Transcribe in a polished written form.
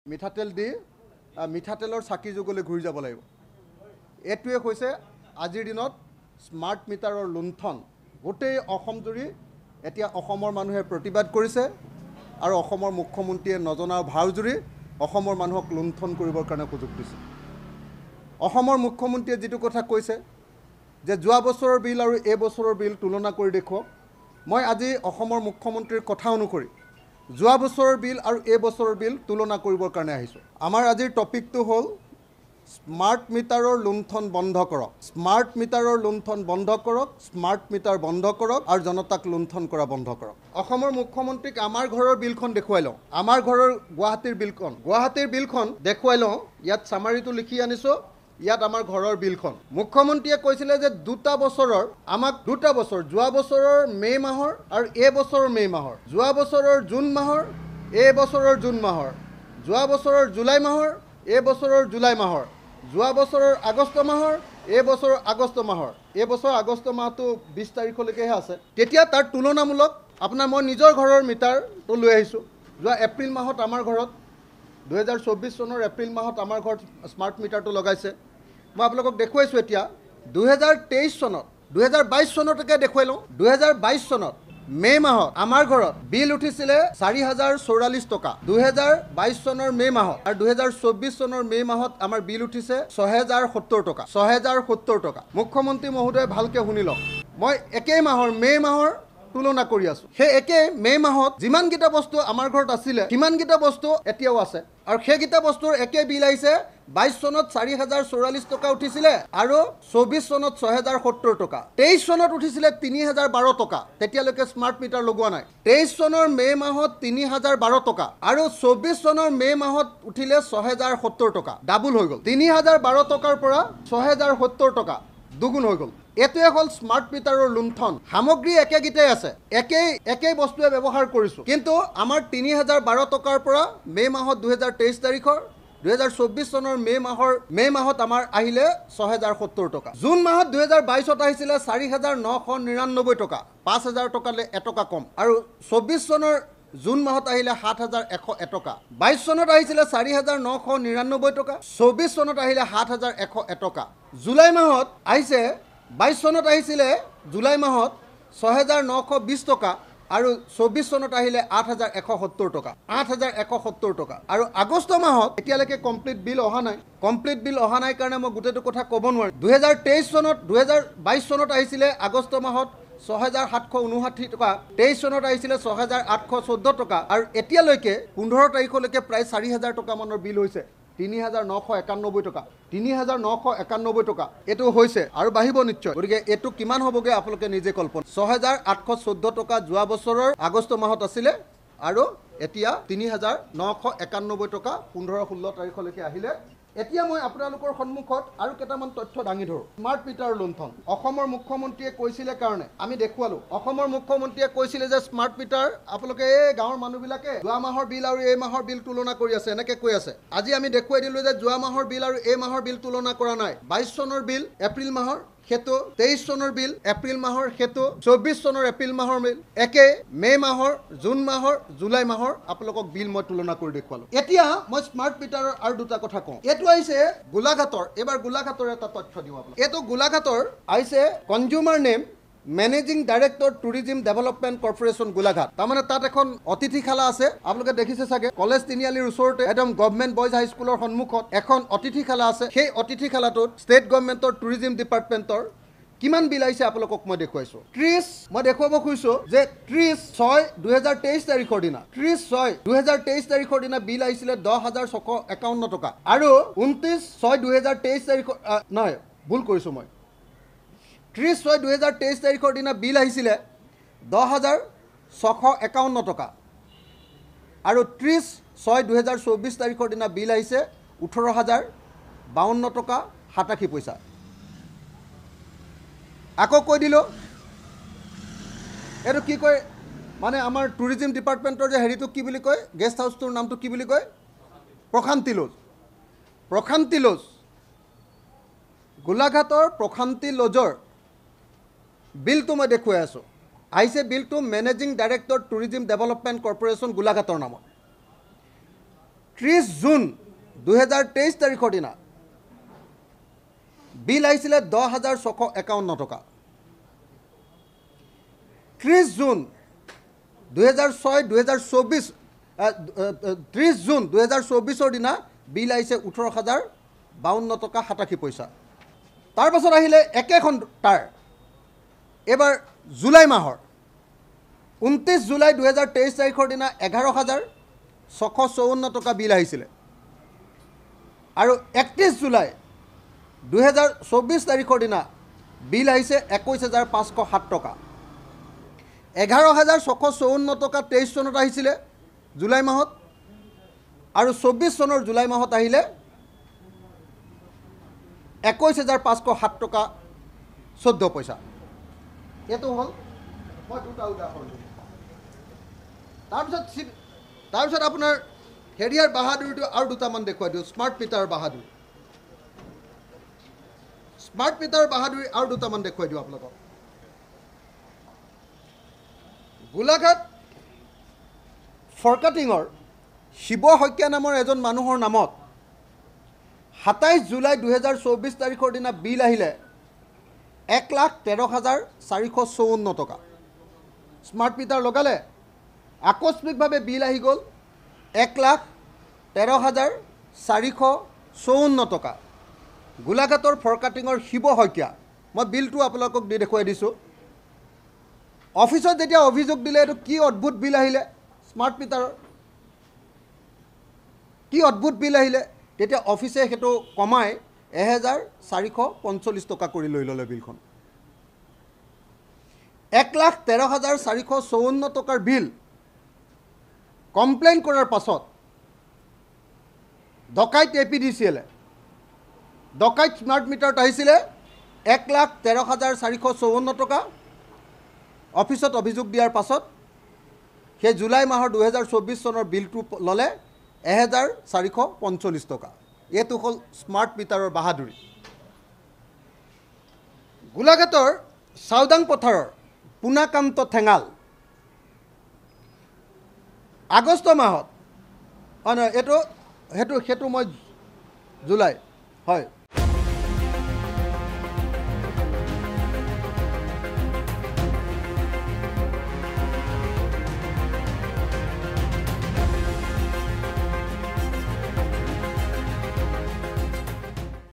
মিঠাতেল দি মিঠাতেলৰ চাকি যুগলৈ ঘূৰি যাব লাগিব। এইটোৱে হৈছে আজিৰ দিনত স্মাৰ্ট মিটাৰৰ লুণ্ঠন গোটেই অসম জুৰি এতিয়া অসমৰ মানুহে প্ৰতিবাদ কৰিছে আৰু অসমৰ মুখ্যমন্ত্ৰীয়ে নজনা ভাও জুৰি অসমৰ মানুহক লুণ্ঠন কৰিবৰ কাৰণে সুযোগ দিছে। অসমৰ মুখ্যমন্ত্ৰীয়ে যিটো কথা কৈছে যে যোৱা বছৰৰ বিল আৰু এই বছৰৰ বিল তুলনা কৰি দেখুৱাওক, মই আজি অসমৰ মুখ্যমন্ত্ৰীৰ কথা অনুসৰি যোৱা বছৰৰ বিল আৰু এই বছৰৰ বিল তুলনা কৰিবৰ কাৰণে আহিছোঁ। আমাৰ আজিৰ টপিকটো হ'ল স্মাৰ্ট মিটাৰৰ লুণ্ঠন বন্ধ কৰক। স্মাৰ্ট মিটাৰৰ লুণ্ঠন বন্ধ কৰক, স্মাৰ্ট মিটাৰ বন্ধ কৰক আৰু জনতাক লুণ্ঠন কৰা বন্ধ কৰক। অসমৰ মুখ্যমন্ত্ৰীক আমাৰ ঘৰৰ বিলখন দেখুৱাই লওঁ। আমাৰ ঘৰৰ গুৱাহাটীৰ বিলখন দেখুৱাই লওঁ। ইয়াত চামাৰিটো লিখি আনিছোঁ। ইয়াত আমাৰ ঘৰৰ বিলখন। মুখ্যমন্ত্ৰীয়ে কৈছিলে যে আমাক দুটা বছৰ, যোৱা বছৰৰ মে' মাহৰ আৰু এই বছৰৰ মে' মাহৰ, যোৱা বছৰৰ জুন মাহৰ, এই বছৰৰ জুন মাহৰ, যোৱা বছৰৰ জুলাই মাহৰ, এই বছৰৰ জুলাই মাহৰ, যোৱা বছৰৰ আগষ্ট মাহৰ, এই বছৰৰ আগষ্ট মাহৰ, এই বছৰৰ আগষ্ট মাহটো 20 তাৰিখলৈকেহে আছে। তেতিয়া তাৰ তুলনামূলক আপোনাৰ মই নিজৰ ঘৰৰ মিটাৰটো লৈ আহিছোঁ। যোৱা এপ্ৰিল মাহত আমাৰ ঘৰত 2024 চনৰ এপ্ৰিল মাহত আমাৰ ঘৰত স্মাৰ্ট মিটাৰটো লগাইছে। মই আপোনালোকক দেখুৱাইছোঁ। এতিয়া 2023 চনত 2022 চনলৈকে দেখুৱাই লওঁ। 2022 চনত মে' মাহত আমাৰ ঘৰত বিল উঠিছিলে 4044 টকা 2022 চনৰ মে' মাহত, আৰু 2024 চনৰ মে' মাহত আমাৰ বিল উঠিছে 6070 টকা 6070 টকা। মুখ্যমন্ত্ৰী মহোদয় ভালকৈ শুনি লওক, মই একেই মাহৰ মে' মাহৰ তুলনা কৰি আছোঁ। সেই একে মে' মাহত যিমানকেইটা বস্তু আমাৰ ঘৰত আছিলে সিমানকেইটা বস্তু এতিয়াও আছে, আৰু সেইকেইটা বস্তুৰ একে বিল আহিছে। 22 চনত 4044 টকা উঠিছিলে আৰু 24 চনত 6070 টকা। 23 চনত উঠিছিলে 3012 টকা। তেতিয়ালৈকে স্মাৰ্ট মিটাৰ লগোৱা নাই। 23 চনৰ মে' মাহত 3012 টকা আৰু 24 চনৰ মে' মাহত উঠিলে 6070 টকা। ডাবুল হৈ গ'ল। 3012 টকাৰ পৰা 6070 টকা দুগুণ হৈ গ'ল। এইটোৱে হ'ল স্মাৰ্ট মিটাৰৰ লুণ্ঠন। সামগ্ৰী একেগিটাই আছে, একেই বস্তুৱে ব্যৱহাৰ কৰিছোঁ, কিন্তু আমাৰ 3012 টকাৰ পৰা মে' মাহত 2023 তাৰিখৰ 2024 চনৰ মে' মাহত আমাৰ আহিলে 6070 টকা। জুন মাহত 2022ত আহিছিলে 4999 টকা, 5000 টকালৈ এটকা কম, আৰু 24 চনৰ জুন মাহত আহিলে 7101 টকা। 22 চনত আহিছিলে 4999 টকা, 24 চনত আহিলে 7101 টকা। জুলাই মাহত আহিছে 22 চনত আহিছিলে জুলাই মাহত 6920 টকা আৰু 24 চনত আহিলে 8170 টকা 8170 টকা। আৰু আগষ্ট মাহত এতিয়ালৈকে কমপ্লিট বিল অহা নাই কাৰণে মই গোটেইটো কথা ক'ব নোৱাৰিম। 2022 চনত আহিছিলে আগষ্ট মাহত 6759 টকা, 23 চনত আহিছিলে 6814 টকা, আৰু এতিয়ালৈকে 15 তাৰিখলৈকে প্ৰায় 4000 টকা মানৰ বিল হৈছে। 3991 টকা 3991 টকা এইটো হৈছে, আৰু বাঢ়িব নিশ্চয়। গতিকে এইটো কিমান হ'বগৈ আপোনালোকে নিজে কল্পনা। 6814 টকা যোৱা বছৰৰ আগষ্ট মাহত আছিলে, আৰু এতিয়া 3991 টকা 15-16 তাৰিখলৈকে আহিলে। এতিয়া মই আপোনালোকৰ সন্মুখত আৰু কেইটামান তথ্য দাঙি ধৰোঁ। স্মাৰ্ট মিটাৰ লুণ্ঠন অসমৰ মুখ্যমন্ত্ৰীয়ে কৈছিলে কাৰণে আমি দেখুৱালোঁ। অসমৰ মুখ্যমন্ত্ৰীয়ে কৈছিলে যে স্মাৰ্ট মিটাৰ আপোনালোকে এই গাঁৱৰ মানুহবিলাকে যোৱা মাহৰ বিল আৰু এই মাহৰ বিল তুলনা কৰি আছে, এনেকৈ কৈ আছে। আজি আমি দেখুৱাই দিলোঁ যে যোৱা মাহৰ বিল আৰু এই মাহৰ বিল তুলনা কৰা নাই। 22 চনৰ বিল এপ্ৰিল মাহৰ সেইটো, 23 চনৰ বিল এপ্ৰিল মাহৰ সেইটো, 24 চনৰ এপ্ৰিল মাহৰ বিল একে, মে' মাহৰ, জুন মাহৰ, জুলাই মাহৰ আপোনালোকক বিল মই তুলনা কৰি দেখুৱালোঁ। এতিয়া মই স্মাৰ্ট মিটাৰৰ আৰু দুটা কথা কওঁ। এইটো আহিছে গোলাঘাটৰ, এইবাৰ গোলাঘাটৰ এটা তথ্য দিওঁ আপোনাক। এইটো গোলাঘাটৰ আহিছে consumer name managing director tourism development corporation Golaghat. তাৰমানে তাত এখন অতিথিশালা আছে, আপোনালোকে দেখিছে চাগে। কলেজ তিনিআলিৰ ওচৰতে একদম গভৰ্ণমেণ্ট বইজ হাইস্কুলৰ সন্মুখত এখন অতিথিশালা আছে। সেই অতিথিশালাটোত ষ্টেট গভৰ্ণমেণ্টৰ টুৰিজিম ডিপাৰ্টমেণ্টৰ কিমান বিল আহিছে আপোনালোকক মই দেখুৱাইছোঁ। মই দেখুৱাব খুজিছোঁ যে 30/6/2023 তাৰিখৰ দিনা 30/6/2023 তাৰিখৰ দিনা বিল আহিছিলে 10,651 টকা, আৰু 29/6/2023 তাৰিখৰ নহয়, ভুল কৰিছোঁ মই। 30/6/2023 তাৰিখৰ দিনা বিল আহিছিলে 10,651 টকা, আৰু 30/6/2024 তাৰিখৰ দিনা বিল আহিছে 18,052 টকা 87 পইচা। আকৌ কৈ দিলোঁ, এইটো কি কয় মানে আমাৰ টুৰিজিম ডিপাৰ্টমেণ্টৰ যে হেৰিটো কি বুলি কয়, গেষ্ট হাউচটোৰ নামটো কি বুলি কয়, প্ৰশান্তি লজ। গোলাঘাটৰ প্ৰশান্তি লজৰ বিলটো মই দেখুৱাই আছোঁ। আহিছে বিলটো managing director tourism development corporation গোলাঘাটৰ নামত। 30 জুন 2023 তাৰিখৰ দিনা বিল আহিছিলে 10,651 টকা। 30 জুন 2024 30 জুন 2024 দিনা বিল আহিছে 18,052 টকা 87 পইচা। তাৰ পাছত আহিলে একেখন তাৰ এবাৰ জুলাই মাহৰ 29 জুলাই 2023 তাৰিখৰ দিনা 11,654 টকা বিল আহিছিলে আৰু 31 জুলাই 2024 তাৰিখৰ দিনা বিল আহিছে 21,507 টকা। 11,654 টকা 23 চনত আহিছিলে জুলাই মাহত আৰু 24 চনৰ জুলাই মাহত আহিলে 21,507 টকা 14 পইচা। এইটো হ'ল মই দুটা উদাহৰণ দিলোঁ। তাৰপিছত আপোনাৰ হেৰিয়াৰ বাহাদুৰিটো আৰু দুটামান দেখুৱাই দিওঁ। স্মাৰ্ট মিটাৰৰ বাহাদুৰি, স্মাৰ্ট মিটাৰৰ বাহাদুৰি আৰু দুটামান দেখুৱাই দিওঁ আপোনালোকক। গোলাঘাট ফৰকাটিঙৰ শিৱ শইকীয়া নামৰ এজন মানুহৰ নামত 27 জুলাই 2024 তাৰিখৰ দিনা বিল আহিলে 1,13,454 টকা। স্মাৰ্ট মিটাৰ লগালে, আকস্মিকভাৱে বিল আহি গ'ল 1,13,454 টকা। গোলাঘাটৰ ফৰকাটিঙৰ শিৱ শইকীয়া, মই বিলটো আপোনালোকক দি দেখুৱাই দিছোঁ। অফিচত যেতিয়া অভিযোগ দিলে এইটো কি অদ্ভুত বিল আহিলে স্মাৰ্ট মিটাৰৰ, কি অদ্ভুত বিল আহিলে, তেতিয়া অফিচে সেইটো কমাই 1,445 টকা কৰি লৈ ল'লে বিলখন। 1,13,454 টকাৰ বিল কমপ্লেইন কৰাৰ পাছত ডকাইত APDCL-এ ডকাইত স্মাৰ্ট মিটাৰত আহিছিলে 1,13,454 টকা। অফিচত অভিযোগ দিয়াৰ পাছত সেই জুলাই মাহৰ 2024 চনৰ বিলটো ল'লে 1,445 টকা। এইটো হ'ল স্মাৰ্ট মিটাৰৰ বাহাদুৰি। গোলাঘাটৰ চাওদাং পথাৰৰ পুনাকান্ত ঠেঙাল আগষ্ট মাহত, নহয় সেইটো মই জুলাই, হয়